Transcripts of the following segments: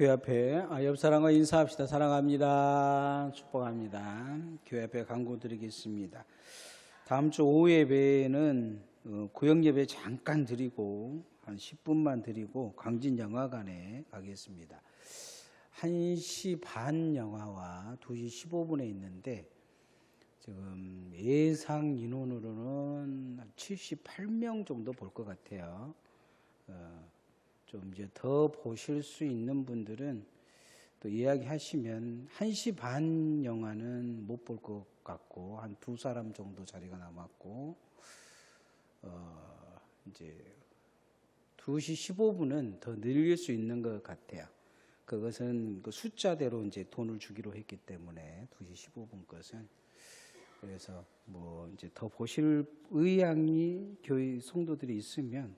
교회 앞에 옆사람과 인사합시다. 사랑합니다. 축복합니다. 교회 앞에 강구 드리겠습니다. 다음 주 오후 예배는 구역 예배 잠깐 드리고 한 10분만 드리고 광진영화관에 가겠습니다. 1시 반 영화와 2시 15분에 있는데 지금 예상 인원으로는 78명 정도 볼 것 같아요. 좀 이제 더 보실 수 있는 분들은 또 이야기하시면 1시 반 영화는 못 볼 것 같고 한 2사람 정도 자리가 남았고 이제 2시 15분은 더 늘릴 수 있는 것 같아요. 그것은 그 숫자대로 이제 돈을 주기로 했기 때문에 2시 15분 것은 그래서 뭐 이제 더 보실 의향이 교회 성도들이 있으면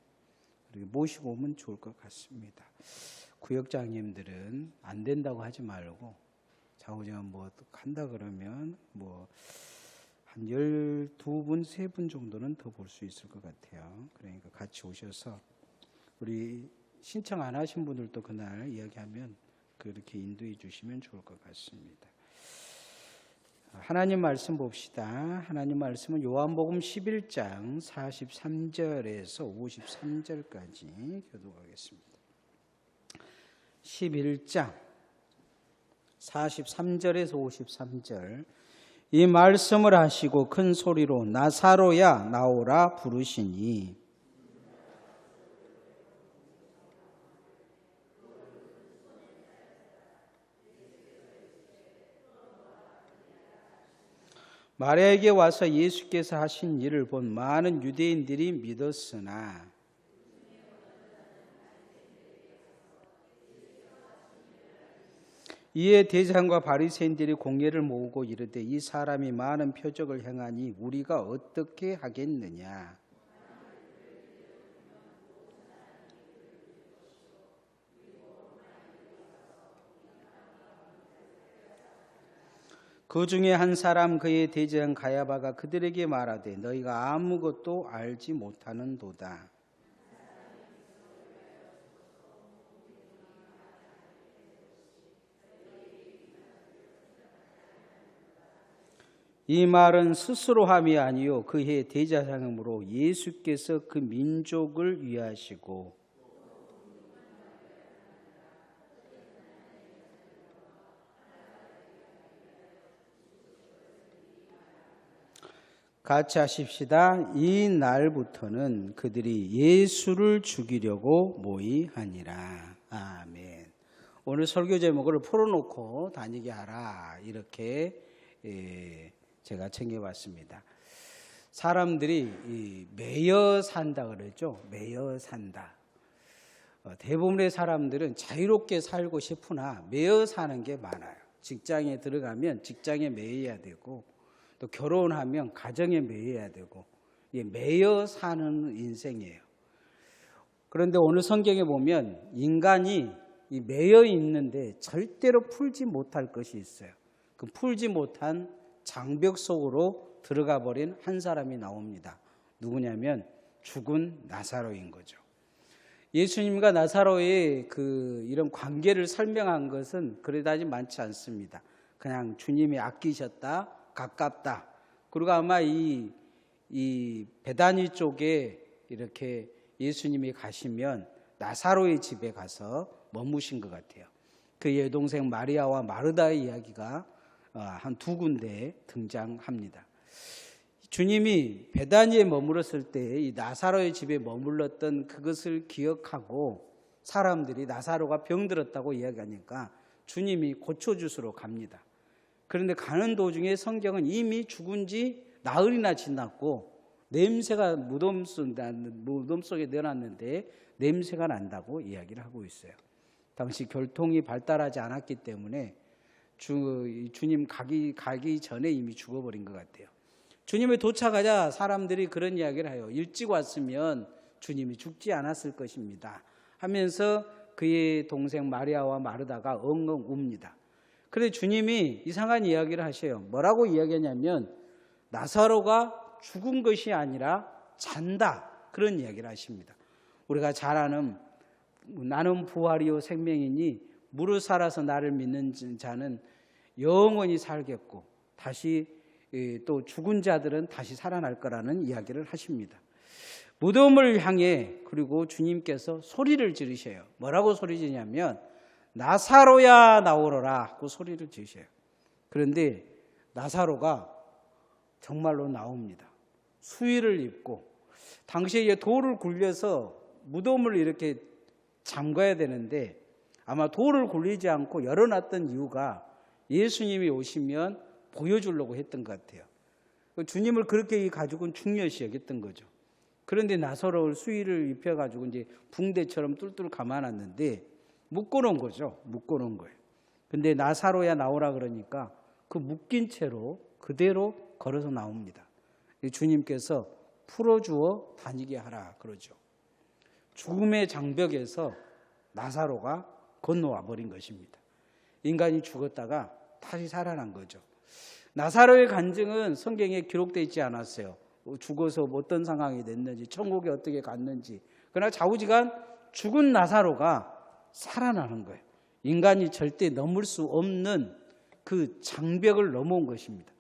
모시고 오면 좋을 것 같습니다. 구역장님들은 안 된다고 하지 말고 좌우지간 뭐 한다 그러면 뭐 한 12분, 3분 정도는 더 볼 수 있을 것 같아요. 그러니까 같이 오셔서 우리 신청 안 하신 분들도 그날 이야기하면 그렇게 인도해 주시면 좋을 것 같습니다. 하나님 말씀 봅시다. 하나님 말씀은 요한복음 11장 43절에서 53절까지 교독하겠습니다. 11장 43절에서 53절. 이 말씀을 하시고 큰 소리로 나사로야 나오라 부르시니 마리아에게 와서 예수께서 하신 일을 본 많은 유대인들이 믿었으나 이에 대제사장과 바리새인들이 공회를 모으고 이르되 이 사람이 많은 표적을 행하니 우리가 어떻게 하겠느냐. 그 중에 한 사람 그의 대제사장 가야바가 그들에게 말하되 너희가 아무것도 알지 못하는도다. 이 말은 스스로 함이 아니요 그의 대제사장으로 예수께서 그 민족을 위하시고 같이 하십시다. 이 날부터는 그들이 예수를 죽이려고 모의하니라. 아멘. 오늘 설교 제목을 풀어놓고 다니게 하라 이렇게 제가 챙겨봤습니다. 사람들이 매여 산다 그러죠. 매여 산다. 대부분의 사람들은 자유롭게 살고 싶으나 매여 사는 게 많아요. 직장에 들어가면 직장에 매여야 되고 또 결혼하면 가정에 매여야 되고 매여 사는 인생이에요. 그런데 오늘 성경에 보면 인간이 이 매여 있는데 절대로 풀지 못할 것이 있어요. 그 풀지 못한 장벽 속으로 들어가 버린 한 사람이 나옵니다. 누구냐면 죽은 나사로인 거죠. 예수님과 나사로의 이런 관계를 설명한 것은 그다지 많지 않습니다. 그냥 주님이 아끼셨다, 가깝다. 그리고 아마 이 베다니 쪽에 이렇게 예수님이 가시면 나사로의 집에 가서 머무신 것 같아요. 그의 여동생 마리아와 마르다의 이야기가 한 2군데 등장합니다. 주님이 베다니에 머물렀을 때 이 나사로의 집에 머물렀던 그것을 기억하고 사람들이 나사로가 병들었다고 이야기하니까 주님이 고쳐주스러 갑니다. 그런데 가는 도중에 성경은 이미 죽은 지 나흘이나 지났고 냄새가 무덤 속에 내놨는데 냄새가 난다고 이야기를 하고 있어요. 당시 교통이 발달하지 않았기 때문에 주님 가기 전에 이미 죽어버린 것 같아요. 주님이 도착하자 사람들이 그런 이야기를 해요. 일찍 왔으면 주님이 죽지 않았을 것입니다 하면서 그의 동생 마리아와 마르다가 엉엉 웁니다. 그런데 주님이 이상한 이야기를 하셔요. 뭐라고 이야기하냐면 나사로가 죽은 것이 아니라 잔다. 그런 이야기를 하십니다. 우리가 잘 아는 나는 부활이요 생명이니 무릇 살아서 나를 믿는 자는 영원히 살겠고 다시 또 죽은 자들은 다시 살아날 거라는 이야기를 하십니다. 무덤을 향해 그리고 주님께서 소리를 지르셔요. 뭐라고 소리 지르냐면 나사로야 나오너라 하고 소리를 지르셔요. 그런데 나사로가 정말로 나옵니다. 수의를 입고 당시에 돌을 굴려서 무덤을 이렇게 잠가야 되는데 아마 돌을 굴리지 않고 열어놨던 이유가 예수님이 오시면 보여주려고 했던 것 같아요. 주님을 그렇게 가지고는 중요시 여겼던 거죠. 그런데 나사로를 수의를 입혀가지고 이제 붕대처럼 뚫뚫 감아놨는데 묶어놓은 거죠. 묶어놓은 거예요. 근데 나사로야 나오라 그러니까 그 묶인 채로 그대로 걸어서 나옵니다. 주님께서 풀어주어 다니게 하라 그러죠. 죽음의 장벽에서 나사로가 건너와 버린 것입니다. 인간이 죽었다가 다시 살아난 거죠. 나사로의 간증은 성경에 기록되어 있지 않았어요. 죽어서 어떤 상황이 됐는지, 천국에 어떻게 갔는지. 그러나 좌우지간 죽은 나사로가 살아나는 거예요. 인간이 절대 넘을 수 없는 그 장벽을 넘어온 것입니다.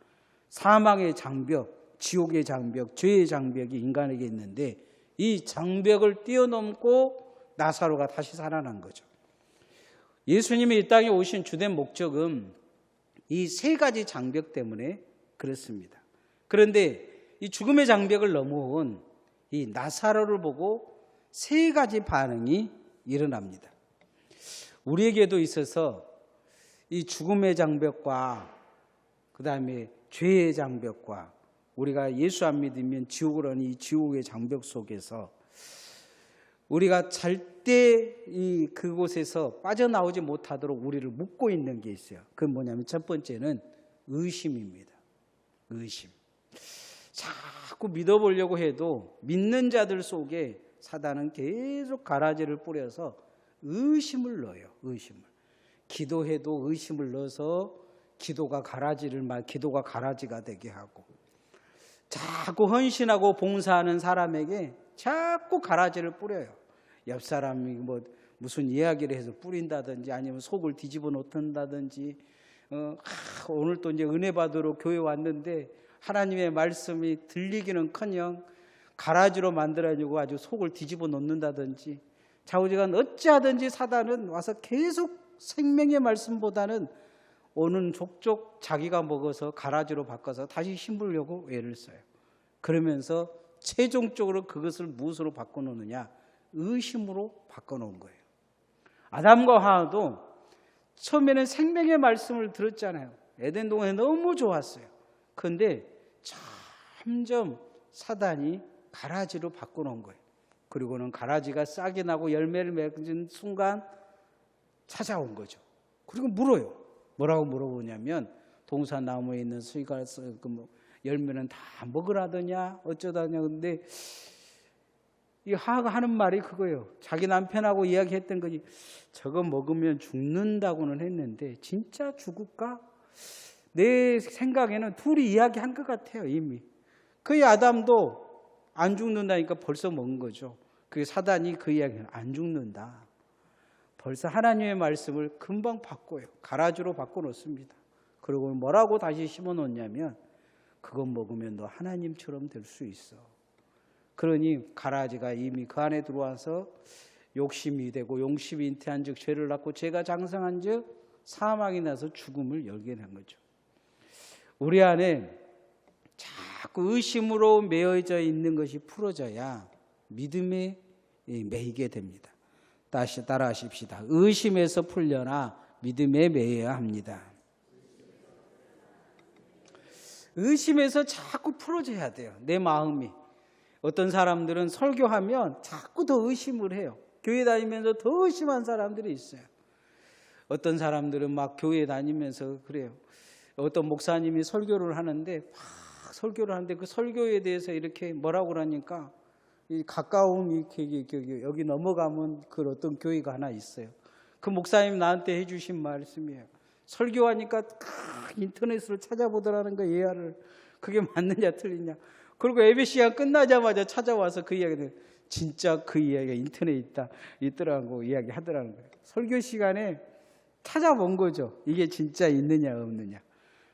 사망의 장벽, 지옥의 장벽, 죄의 장벽이 인간에게 있는데 이 장벽을 뛰어넘고 나사로가 다시 살아난 거죠. 예수님이 이 땅에 오신 주된 목적은 이 세 가지 장벽 때문에 그렇습니다. 그런데 이 죽음의 장벽을 넘어온 이 나사로를 보고 세 가지 반응이 일어납니다. 우리에게도 있어서 이 죽음의 장벽과 그 다음에 죄의 장벽과 우리가 예수 안 믿으면 지옥을 하는 이 지옥의 장벽 속에서 우리가 절대 그곳에서 빠져나오지 못하도록 우리를 묶고 있는 게 있어요. 그건 뭐냐면 첫 번째는 의심입니다. 의심. 자꾸 믿어보려고 해도 믿는 자들 속에 사단은 계속 가라지를 뿌려서 의심을 넣어요. 의심을. 기도해도 의심을 넣어서 기도가 가라지가 되게 하고 자꾸 헌신하고 봉사하는 사람에게 자꾸 가라지를 뿌려요. 옆 사람이 무슨 이야기를 해서 뿌린다든지 아니면 속을 뒤집어 놓는다든지 오늘 또 이제 은혜 받으러 교회 왔는데 하나님의 말씀이 들리기는커녕 가라지로 만들어주고 아주 속을 뒤집어 놓는다든지 좌우지간 어찌하든지 사단은 와서 계속 생명의 말씀보다는 오는 족족 자기가 먹어서 가라지로 바꿔서 다시 심으려고 애를 써요. 그러면서 최종적으로 그것을 무엇으로 바꿔놓느냐? 의심으로 바꿔놓은 거예요. 아담과 하와도 처음에는 생명의 말씀을 들었잖아요. 에덴 동산에 너무 좋았어요. 그런데 점점 사단이 가라지로 바꿔놓은 거예요. 그리고는 가라지가 싹이 나고 열매를 맺은 순간 찾아온 거죠. 그리고 물어요. 뭐라고 물어보냐면 동산 나무에 있는 수익을 열매는 다 먹으라더냐 어쩌다냐. 근데 이 하하가 하는 말이 그거예요. 자기 남편하고 이야기했던 거지. 저거 먹으면 죽는다고는 했는데 진짜 죽을까? 내 생각에는 둘이 이야기한 것 같아요. 이미. 그 아담도 안 죽는다니까 벌써 먹은 거죠. 그 사단이 그 이야기는 안 죽는다. 벌써 하나님의 말씀을 금방 바꿔요. 가라지로 바꿔놓습니다. 그리고 뭐라고 다시 심어놓냐면 그건 먹으면 너 하나님처럼 될 수 있어. 그러니 가라지가 이미 그 안에 들어와서 욕심이 되고 욕심이 잉태한 즉 죄를 낳고 죄가 장성한 즉 사망이 나서 죽음을 열게 된 거죠. 우리 안에 자꾸 의심으로 매여져 있는 것이 풀어져야 믿음에 매이게 됩니다. 다시 따라하십시다. 의심에서 풀려나 믿음에 매여야 합니다. 의심에서 자꾸 풀어져야 돼요. 내 마음이. 어떤 사람들은 설교하면 자꾸 더 의심을 해요. 교회 다니면서 더 의심한 사람들이 있어요. 어떤 사람들은 막 교회 다니면서 그래요. 어떤 목사님이 설교를 하는데 막 설교를 하는데 그 설교에 대해서 이렇게 뭐라고 그러니까 이 가까운 여기 넘어가면 그 어떤 교회가 하나 있어요. 그 목사님 나한테 해주신 말씀이에요. 설교하니까 인터넷으로 찾아보더라는 거 예화를. 그게 맞느냐 틀리냐. 그리고 예배 시간 끝나자마자 찾아와서 그 이야기를 진짜 그 이야기가 인터넷에 있더라고 이야기 하더라는 거예요. 설교 시간에 찾아본 거죠. 이게 진짜 있느냐 없느냐.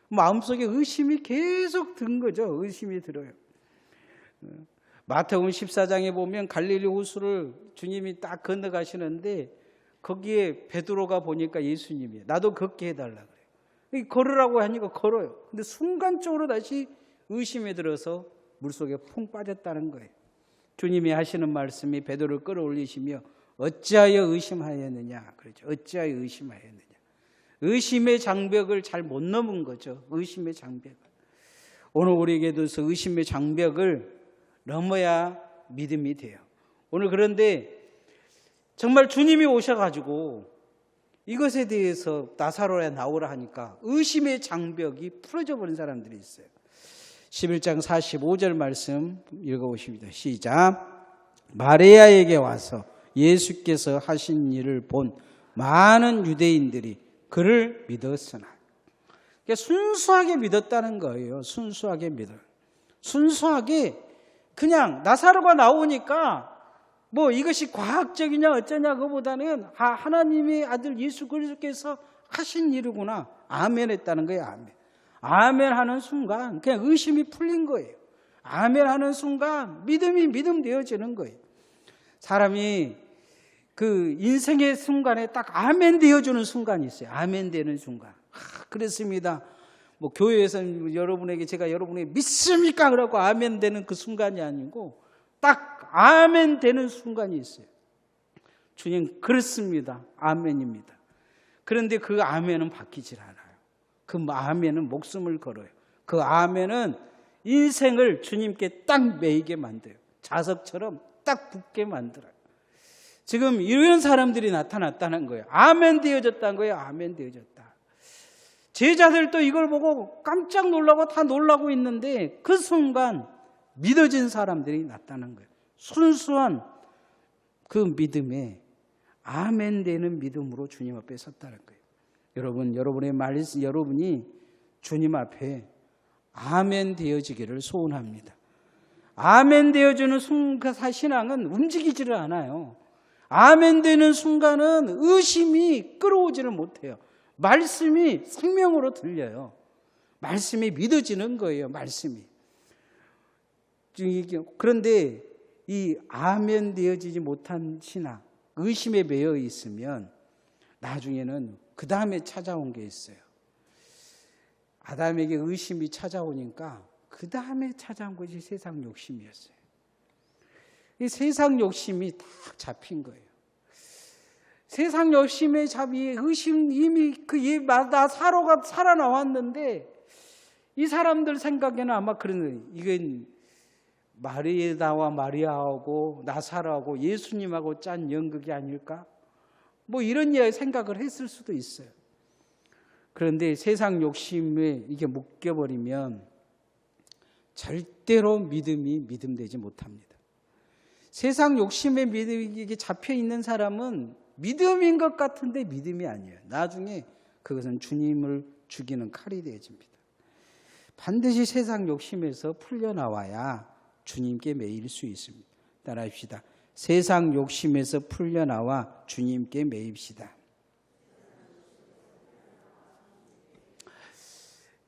마음속에 의심이 계속 든 거죠. 의심이 들어요. 마태복음 14장에 보면 갈릴리 호수를 주님이 딱 건너가시는데 거기에 베드로가 보니까 예수님이 나도 걷게 해달라 그래요. 걸으라고 하니까 걸어요. 근데 순간적으로 다시 의심에 들어서 물속에 푹 빠졌다는 거예요. 주님이 하시는 말씀이 베드로를 끌어올리시며 어찌하여 의심하였느냐 그러죠. 어찌하여 의심하였느냐. 의심의 장벽을 잘 못 넘은 거죠. 의심의 장벽을. 오늘 우리에게도 의심의 장벽을 넘어야 믿음이 돼요. 오늘 그런데 정말 주님이 오셔가지고 이것에 대해서 나사로에 나오라 하니까 의심의 장벽이 풀어져 버린 사람들이 있어요. 11장 45절 말씀 읽어보십니다. 시작. 마리아에게 와서 예수께서 하신 일을 본 많은 유대인들이 그를 믿었으나. 그러니까 순수하게 믿었다는 거예요. 순수하게 믿어요. 순수하게 그냥 나사로가 나오니까 뭐 이것이 과학적이냐 어쩌냐 그보다는 하나님의 아들 예수 그리스도께서 하신 일이구나. 아멘 했다는 거예요. 아멘. 아멘 하는 순간 그냥 의심이 풀린 거예요. 아멘 하는 순간 믿음이 믿음 되어지는 거예요. 사람이 그 인생의 순간에 딱 아멘 되어주는 순간이 있어요. 아멘 되는 순간. 그렇습니다. 뭐 교회에서는 여러분에게 제가 여러분에게 믿습니까? 그러고 아멘 되는 그 순간이 아니고 딱 아멘 되는 순간이 있어요. 주님 그렇습니다. 아멘입니다. 그런데 그 아멘은 바뀌질 않아요. 그 아멘은 목숨을 걸어요. 그 아멘은 인생을 주님께 딱 매이게 만들어요. 자석처럼 딱 붙게 만들어요. 지금 이런 사람들이 나타났다는 거예요. 아멘 되어졌다는 거예요. 아멘 되어졌다. 제자들도 이걸 보고 깜짝 놀라고 다 놀라고 있는데 그 순간 믿어진 사람들이 나타난 거예요. 순수한 그 믿음에 아멘 되는 믿음으로 주님 앞에 섰다는 거예요. 여러분이 주님 앞에 아멘 되어지기를 소원합니다. 아멘 되어주는 신앙은 움직이지를 않아요. 아멘 되는 순간은 의심이 끌어오지를 못해요. 말씀이 생명으로 들려요. 말씀이 믿어지는 거예요. 말씀이. 그런데 이 아멘 되어지지 못한 신앙, 의심에 매여 있으면 나중에는 그 다음에 찾아온 게 있어요. 아담에게 의심이 찾아오니까 그 다음에 찾아온 것이 세상 욕심이었어요. 이 세상 욕심이 딱 잡힌 거예요. 세상 욕심에 잡이 의심 이미 나사로가 살아나왔는데 이 사람들 생각에는 아마 그런 거예요. 이건 마리아와 마리아하고 나사로하고 예수님하고 짠 연극이 아닐까? 뭐 이런 생각을 했을 수도 있어요. 그런데 세상 욕심에 이게 묶여버리면 절대로 믿음이 믿음되지 못합니다. 세상 욕심에 믿음이 잡혀 있는 사람은 믿음인 것 같은데 믿음이 아니에요. 나중에 그것은 주님을 죽이는 칼이 되어집니다. 반드시 세상 욕심에서 풀려나와야 주님께 매일 수 있습니다. 따라합시다. 세상 욕심에서 풀려나와 주님께 매입시다.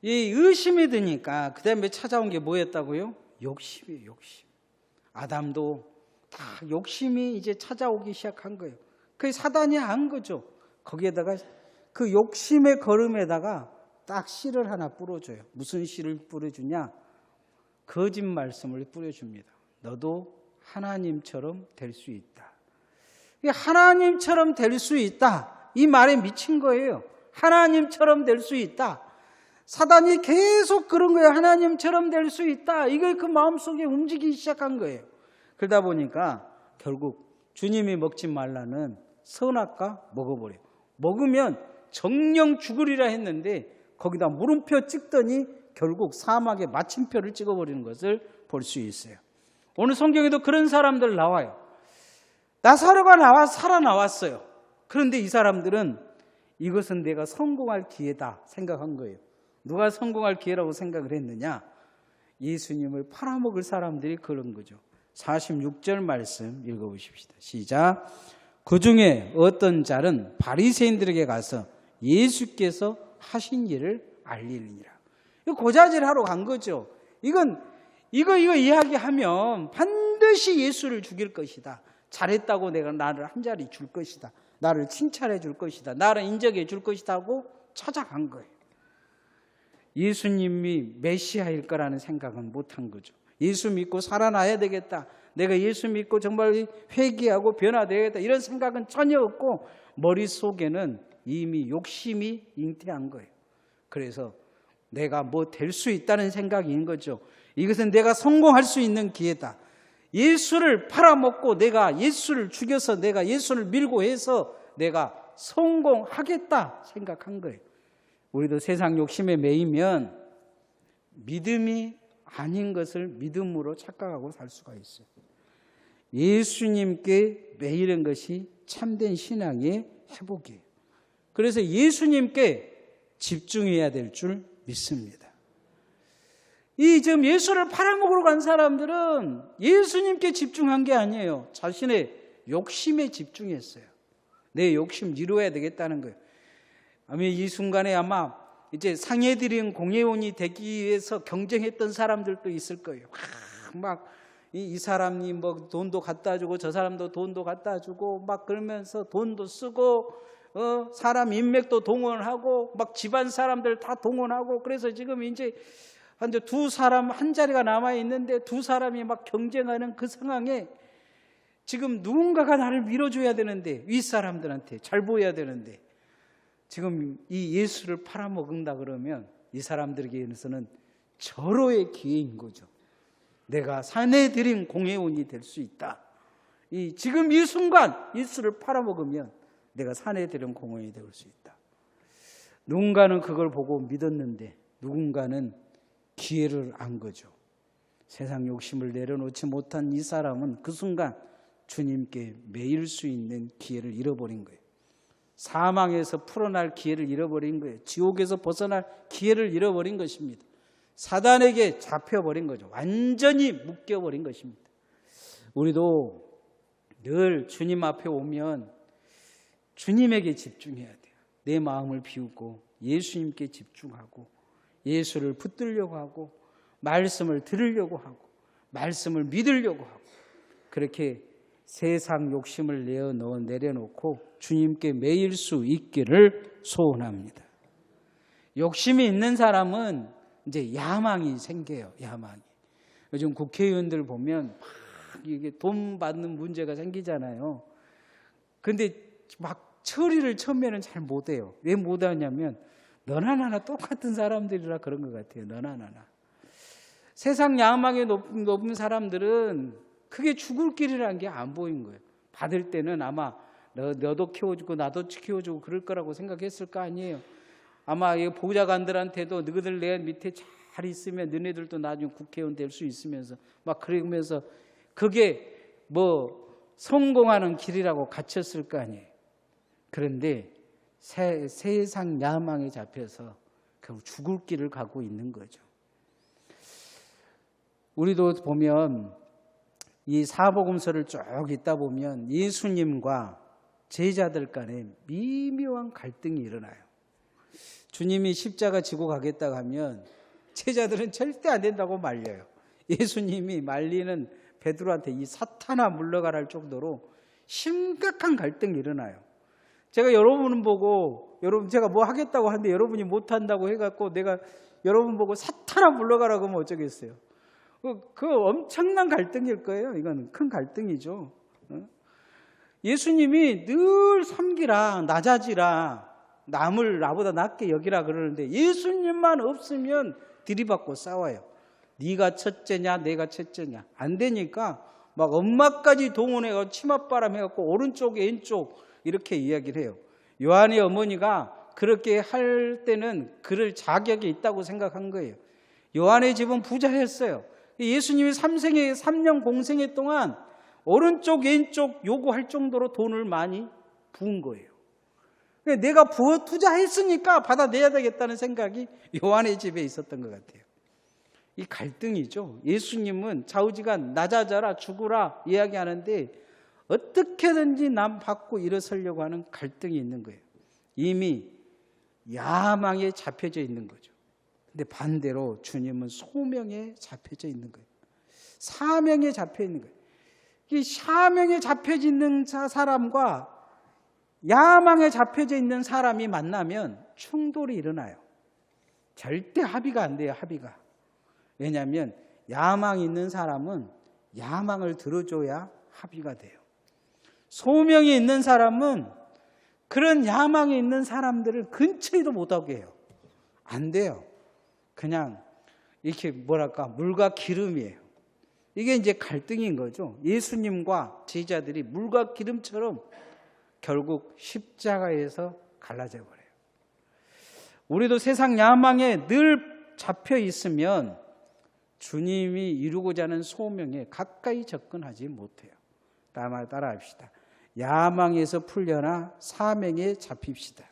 이 의심이 드니까 그 다음에 찾아온 게 뭐였다고요? 욕심이에요. 욕심. 아담도 다 욕심이 이제 찾아오기 시작한 거예요. 그게 사단이 한 거죠. 거기에다가 그 욕심의 걸음에다가 딱 씨를 하나 뿌려줘요. 무슨 씨를 뿌려주냐? 거짓 말씀을 뿌려줍니다. 너도 하나님처럼 될 수 있다. 하나님처럼 될 수 있다. 이 말에 미친 거예요. 하나님처럼 될 수 있다. 사단이 계속 그런 거예요. 하나님처럼 될 수 있다. 이걸 그 마음속에 움직이기 시작한 거예요. 그러다 보니까 결국 주님이 먹지 말라는 선악과 먹어버려요. 먹으면 정령 죽으리라 했는데 거기다 물음표 찍더니 결국 사막에 마침표를 찍어버리는 것을 볼 수 있어요. 오늘 성경에도 그런 사람들 나와요. 나사로가 살아나왔어요. 그런데 이 사람들은 이것은 내가 성공할 기회다 생각한 거예요. 누가 성공할 기회라고 생각을 했느냐? 예수님을 팔아먹을 사람들이 그런 거죠. 46절 말씀 읽어보십시다. 시작. 그 중에 어떤 자는 바리새인들에게 가서 예수께서 하신 일을 알리느니라. 이거 고자질하러 간 거죠. 이거 이야기하면 반드시 예수를 죽일 것이다. 잘했다고 내가 나를 한 자리 줄 것이다. 나를 칭찬해 줄 것이다. 나를 인정해 줄 것이다 하고 찾아간 거예요. 예수님이 메시아일 거라는 생각은 못한 거죠. 예수 믿고 살아나야 되겠다. 내가 예수 믿고 정말 회개하고 변화되겠다. 이런 생각은 전혀 없고 머릿속에는 이미 욕심이 잉태한 거예요. 그래서 내가 뭐 될 수 있다는 생각이 있는 거죠. 이것은 내가 성공할 수 있는 기회다. 예수를 팔아먹고 내가 예수를 죽여서 내가 예수를 밀고 해서 내가 성공하겠다 생각한 거예요. 우리도 세상 욕심에 매이면 믿음이 아닌 것을 믿음으로 착각하고 살 수가 있어요. 예수님께 매이는 것이 참된 신앙의 회복이에요. 그래서 예수님께 집중해야 될 줄 믿습니다. 이 지금 예수를 팔아먹으러 간 사람들은 예수님께 집중한 게 아니에요. 자신의 욕심에 집중했어요. 내 욕심 이루어야 되겠다는 거예요. 아마 이 순간에 아마 이제 상해드린 공회원이 되기 위해서 경쟁했던 사람들도 있을 거예요. 막 이 사람이 뭐 돈도 갖다 주고 저 사람도 돈도 갖다 주고 막 그러면서 돈도 쓰고 사람 인맥도 동원하고 막 집안 사람들 다 동원하고 그래서 지금 이제 두 사람 한 자리가 남아 있는데 두 사람이 막 경쟁하는 그 상황에 지금 누군가가 나를 밀어줘야 되는데 윗사람들한테 잘 보여야 되는데 지금 이 예수를 팔아먹는다 그러면 이 사람들에게서는 절호의 기회인 거죠. 내가 사내들인 공회원이 될 수 있다. 지금 이 순간 예수를 팔아먹으면 내가 사내들인 공회원이 될 수 있다. 누군가는 그걸 보고 믿었는데 누군가는 기회를 안 거죠. 세상 욕심을 내려놓지 못한 이 사람은 그 순간 주님께 매일 수 있는 기회를 잃어버린 거예요. 사망에서 풀어날 기회를 잃어버린 거예요. 지옥에서 벗어날 기회를 잃어버린 것입니다. 사단에게 잡혀버린 거죠. 완전히 묶여버린 것입니다. 우리도 늘 주님 앞에 오면 주님에게 집중해야 돼요. 내 마음을 비우고 예수님께 집중하고 예수를 붙들려고 하고 말씀을 들으려고 하고 말씀을 믿으려고 하고 그렇게 세상 욕심을 내려놓고 주님께 매일 수 있기를 소원합니다. 욕심이 있는 사람은 이제 야망이 생겨요. 야망이. 요즘 국회의원들 보면 막 이게 돈 받는 문제가 생기잖아요. 근데 막 처리를 처음에는 잘 못해요. 왜 못하냐면 너나 나나 똑같은 사람들이라 그런 것 같아요. 너나 나나. 세상 야망이 높은 사람들은 그게 죽을 길이라는 게 안 보인 거예요. 받을 때는 아마 너도 키워주고 나도 키워주고 그럴 거라고 생각했을 거 아니에요. 아마 보좌관들한테도 너희들 내 밑에 잘 있으면 너네들도 나중에 국회의원 될 수 있으면서 막 그러면서 그게 뭐 성공하는 길이라고 갇혔을 거 아니에요. 그런데 세상 야망에 잡혀서 결국 죽을 길을 가고 있는 거죠. 우리도 보면 이 사복음서를 쭉 읽다 보면 예수님과 제자들 간에 미묘한 갈등이 일어나요. 주님이 십자가 지고 가겠다고 하면 제자들은 절대 안 된다고 말려요. 예수님이 말리는 베드로한테 이 사탄아 물러가라 할 정도로 심각한 갈등이 일어나요. 제가 여러분 보고 제가 뭐 하겠다고 하는데 여러분이 못한다고 해갖고 내가 여러분 보고 사탄아 물러가라고 하면 어쩌겠어요. 그 엄청난 갈등일 거예요. 이건 큰 갈등이죠. 예수님이 늘 섬기라, 낮아지라, 남을 나보다 낮게 여기라 그러는데 예수님만 없으면 들이받고 싸워요. 네가 첫째냐 내가 첫째냐 안 되니까 막 엄마까지 동원해서 치맛바람 해갖고 오른쪽 왼쪽 이렇게 이야기를 해요. 요한의 어머니가 그렇게 할 때는 그럴 자격이 있다고 생각한 거예요. 요한의 집은 부자였어요. 예수님이 3년 공생애 동안 오른쪽 왼쪽 요구할 정도로 돈을 많이 부은 거예요. 내가 부어 투자했으니까 받아내야 되겠다는 생각이 요한의 집에 있었던 것 같아요. 이 갈등이죠. 예수님은 좌우지간 낮아져라 죽으라 이야기하는데 어떻게든지 남 받고 일어서려고 하는 갈등이 있는 거예요. 이미 야망에 잡혀져 있는 거죠. 근데 반대로 주님은 소명에 잡혀져 있는 거예요. 사명에 잡혀 있는 거예요. 이 사명에 잡혀져 있는 사람과 야망에 잡혀져 있는 사람이 만나면 충돌이 일어나요. 절대 합의가 안 돼요. 합의가. 왜냐하면 야망이 있는 사람은 야망을 들어줘야 합의가 돼요. 소명이 있는 사람은 그런 야망이 있는 사람들을 근처에도 못하게 해요. 안 돼요. 그냥 이렇게 뭐랄까 물과 기름이에요. 이게 이제 갈등인 거죠. 예수님과 제자들이 물과 기름처럼 결국 십자가에서 갈라져 버려요. 우리도 세상 야망에 늘 잡혀 있으면 주님이 이루고자 하는 소명에 가까이 접근하지 못해요. 따라합시다. 야망에서 풀려나 사명에 잡힙시다.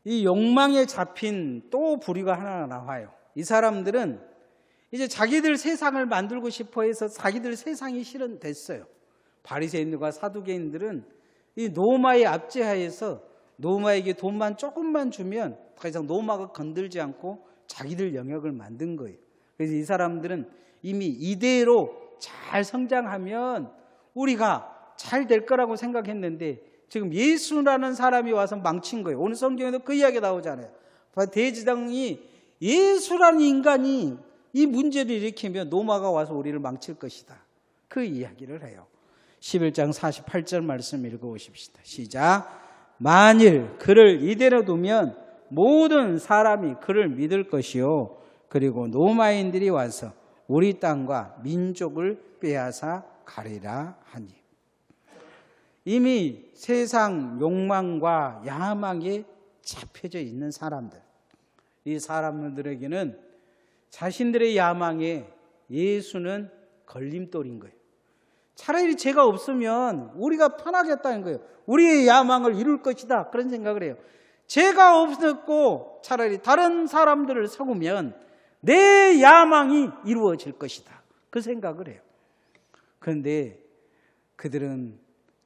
이 욕망에 잡힌 또 부류가 하나 나와요. 이 사람들은 이제 자기들 세상을 만들고 싶어 해서 자기들 세상이 실현됐어요. 바리새인들과 사두개인들은 이 노마의 압제하에서 노마에게 돈만 조금만 주면 더 이상 노마가 건들지 않고 자기들 영역을 만든 거예요. 그래서 이 사람들은 이미 이대로 잘 성장하면 우리가 잘 될 거라고 생각했는데 지금 예수라는 사람이 와서 망친 거예요. 오늘 성경에도 그 이야기가 나오잖아요. 대지당이 예수라는 인간이 이 문제를 일으키면 노마가 와서 우리를 망칠 것이다. 그 이야기를 해요. 11장 48절 말씀 읽어보십시다. 시작. 만일 그를 이대로 두면 모든 사람이 그를 믿을 것이요 그리고 노마인들이 와서 우리 땅과 민족을 빼앗아 가리라 하니. 이미 세상 욕망과 야망에 잡혀져 있는 사람들, 이 사람들에게는 자신들의 야망에 예수는 걸림돌인 거예요. 차라리 제가 없으면 우리가 편하겠다는 거예요. 우리의 야망을 이룰 것이다, 그런 생각을 해요. 제가 없었고 차라리 다른 사람들을 세우면 내 야망이 이루어질 것이다, 그 생각을 해요. 그런데 그들은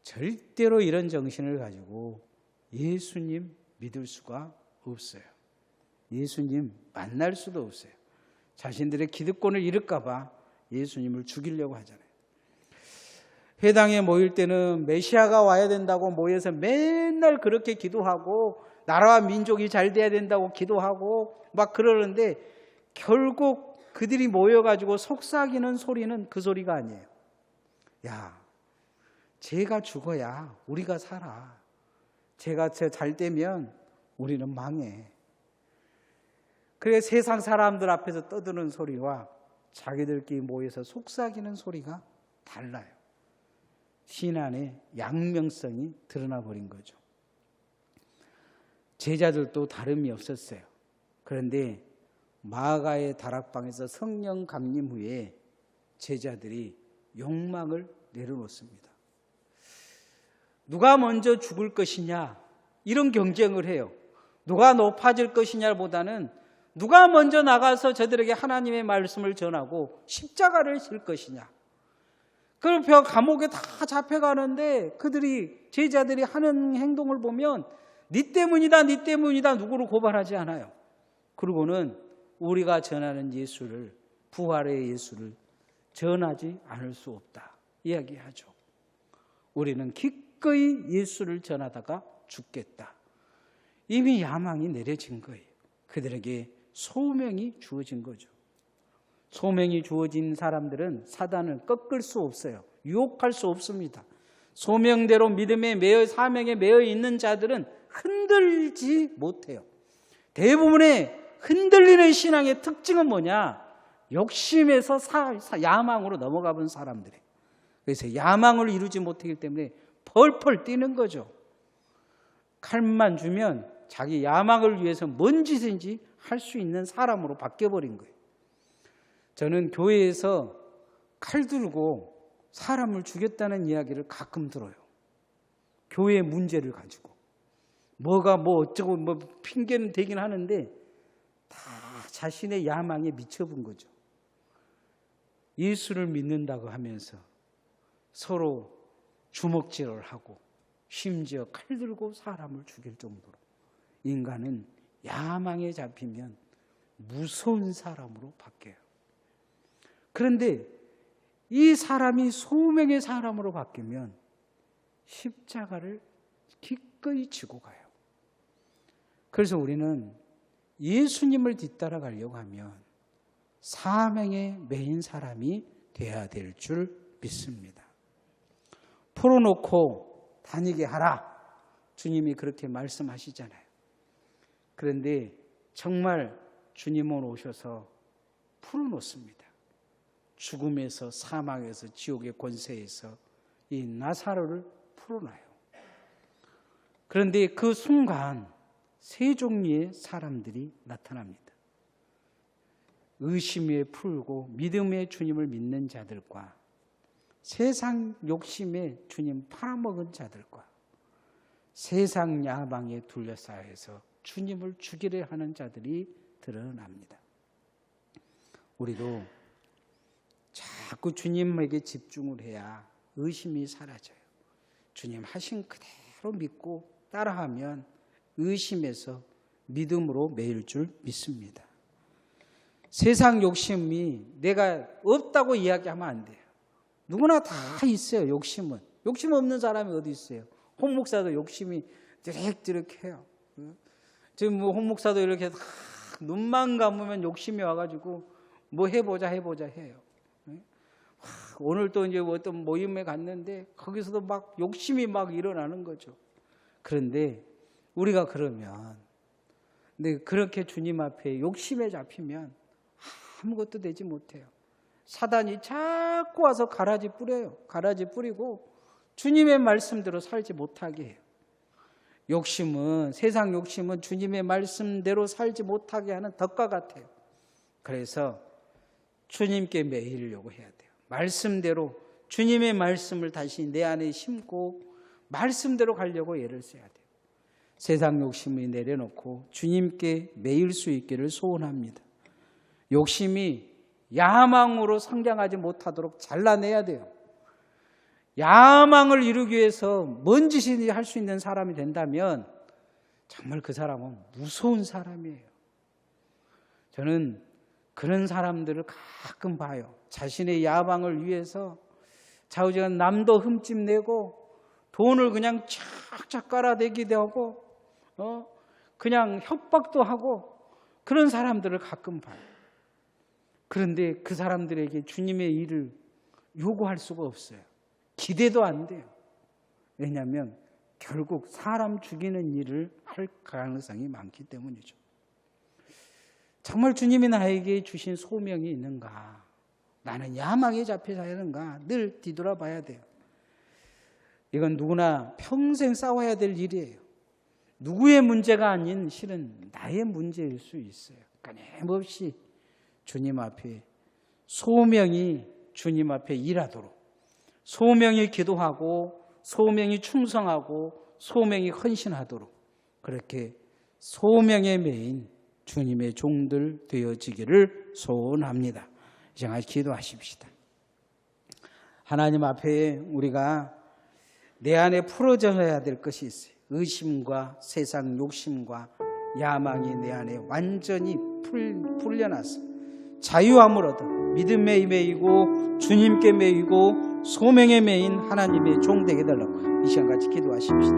절대로 이런 정신을 가지고 예수님 믿을 수가 없어요. 예수님 만날 수도 없어요. 자신들의 기득권을 잃을까 봐 예수님을 죽이려고 하잖아요. 회당에 모일 때는 메시아가 와야 된다고 모여서 맨날 그렇게 기도하고 나라와 민족이 잘 돼야 된다고 기도하고 막 그러는데 결국 그들이 모여가지고 속삭이는 소리는 그 소리가 아니에요. 야, 쟤가 죽어야 우리가 살아. 쟤가 잘 되면 우리는 망해. 그래 세상 사람들 앞에서 떠드는 소리와 자기들끼리 모여서 속삭이는 소리가 달라요. 신앙의 양면성이 드러나 버린 거죠. 제자들도 다름이 없었어요. 그런데 마가의 다락방에서 성령 강림 후에 제자들이 욕망을 내려놓습니다. 누가 먼저 죽을 것이냐 이런 경쟁을 해요. 누가 높아질 것이냐보다는 누가 먼저 나가서 저들에게 하나님의 말씀을 전하고 십자가를 질 것이냐. 그 감옥에 다 잡혀가는데 그들이 제자들이 하는 행동을 보면 네 때문이다 네 때문이다 누구를 고발하지 않아요. 그리고는 우리가 전하는 예수를, 부활의 예수를 전하지 않을 수 없다 이야기하죠. 우리는 기꺼이 예수를 전하다가 죽겠다. 이미 야망이 내려진 거예요. 그들에게 소명이 주어진 거죠. 소명이 주어진 사람들은 사단을 꺾을 수 없어요. 유혹할 수 없습니다. 소명대로 믿음에 매여 사명에 매여 있는 자들은 흔들지 못해요. 대부분의 흔들리는 신앙의 특징은 뭐냐? 욕심에서 야망으로 넘어가 본 사람들이에요. 그래서 야망을 이루지 못하기 때문에 펄펄 뛰는 거죠. 칼만 주면 자기 야망을 위해서 뭔 짓인지 할 수 있는 사람으로 바뀌어버린 거예요. 저는 교회에서 칼 들고 사람을 죽였다는 이야기를 가끔 들어요. 교회의 문제를 가지고. 뭐가 뭐 어쩌고 뭐 핑계는 되긴 하는데 다 자신의 야망에 미쳐본 거죠. 예수를 믿는다고 하면서 서로 주먹질을 하고 심지어 칼 들고 사람을 죽일 정도로 인간은 야망에 잡히면 무서운 사람으로 바뀌어요. 그런데 이 사람이 소명의 사람으로 바뀌면 십자가를 기꺼이 지고 가요. 그래서 우리는 예수님을 뒤따라가려고 하면 사명에 매인 사람이 되어야 될 줄 믿습니다. 풀어놓고 다니게 하라. 주님이 그렇게 말씀하시잖아요. 그런데 정말 주님은 오셔서 풀어놓습니다. 죽음에서 사망에서 지옥의 권세에서 이 나사로를 풀어놔요. 그런데 그 순간 세 종류의 사람들이 나타납니다. 의심에 풀고 믿음의 주님을 믿는 자들과 세상 욕심에 주님 팔아먹은 자들과 세상 야망에 둘러싸여서 주님을 죽이려 하는 자들이 드러납니다. 우리도 자꾸 주님에게 집중을 해야 의심이 사라져요. 주님 하신 그대로 믿고 따라하면 의심에서 믿음으로 매일 줄 믿습니다. 세상 욕심이 내가 없다고 이야기하면 안 돼요. 누구나 다 있어요. 욕심은. 욕심 없는 사람이 어디 있어요. 홍 목사도 욕심이 드륵드륵해요. 지금 뭐 홍 목사도 이렇게 눈만 감으면 욕심이 와가지고 뭐 해보자 해요. 오늘 또 이제 어떤 모임에 갔는데 거기서도 막 욕심이 막 일어나는 거죠. 그런데 우리가 그러면, 근데 그렇게 주님 앞에 욕심에 잡히면 아무것도 되지 못해요. 사단이 자꾸 와서 가라지 뿌려요. 가라지 뿌리고 주님의 말씀대로 살지 못하게 해요. 욕심은, 세상 욕심은 주님의 말씀대로 살지 못하게 하는 덫과 같아요. 그래서 주님께 매이려고 해야 돼요. 말씀대로 주님의 말씀을 다시 내 안에 심고 말씀대로 가려고 애를 써야 돼요. 세상 욕심을 내려놓고 주님께 매일 수 있기를 소원합니다. 욕심이 야망으로 성장하지 못하도록 잘라내야 돼요. 야망을 이루기 위해서 뭔 짓이든지 할 수 있는 사람이 된다면 정말 그 사람은 무서운 사람이에요. 저는 그런 사람들을 가끔 봐요. 자신의 야망을 위해서 좌우지간 남도 흠집내고 돈을 그냥 쫙쫙 깔아대기도 하고 그냥 협박도 하고 그런 사람들을 가끔 봐요. 그런데 그 사람들에게 주님의 일을 요구할 수가 없어요. 기대도 안 돼요. 왜냐하면 결국 사람 죽이는 일을 할 가능성이 많기 때문이죠. 정말 주님이 나에게 주신 소명이 있는가? 나는 야망에 잡혀 사는가? 늘 뒤돌아봐야 돼요. 이건 누구나 평생 싸워야 될 일이에요. 누구의 문제가 아닌 실은 나의 문제일 수 있어요. 끊임없이 주님 앞에 소명이 주님 앞에 일하도록, 소명이 기도하고 소명이 충성하고 소명이 헌신하도록 그렇게 소명의 메인 주님의 종들 되어지기를 소원합니다. 이제 같이 기도하십시다. 하나님 앞에 우리가 내 안에 풀어져야 될 것이 있어요. 의심과 세상 욕심과 야망이 내 안에 완전히 풀려나서 자유함을 얻어 믿음에 매이고 주님께 매이고 소명에 매인 하나님의 종 되게 달라고 이 시간 같이 기도하십시다.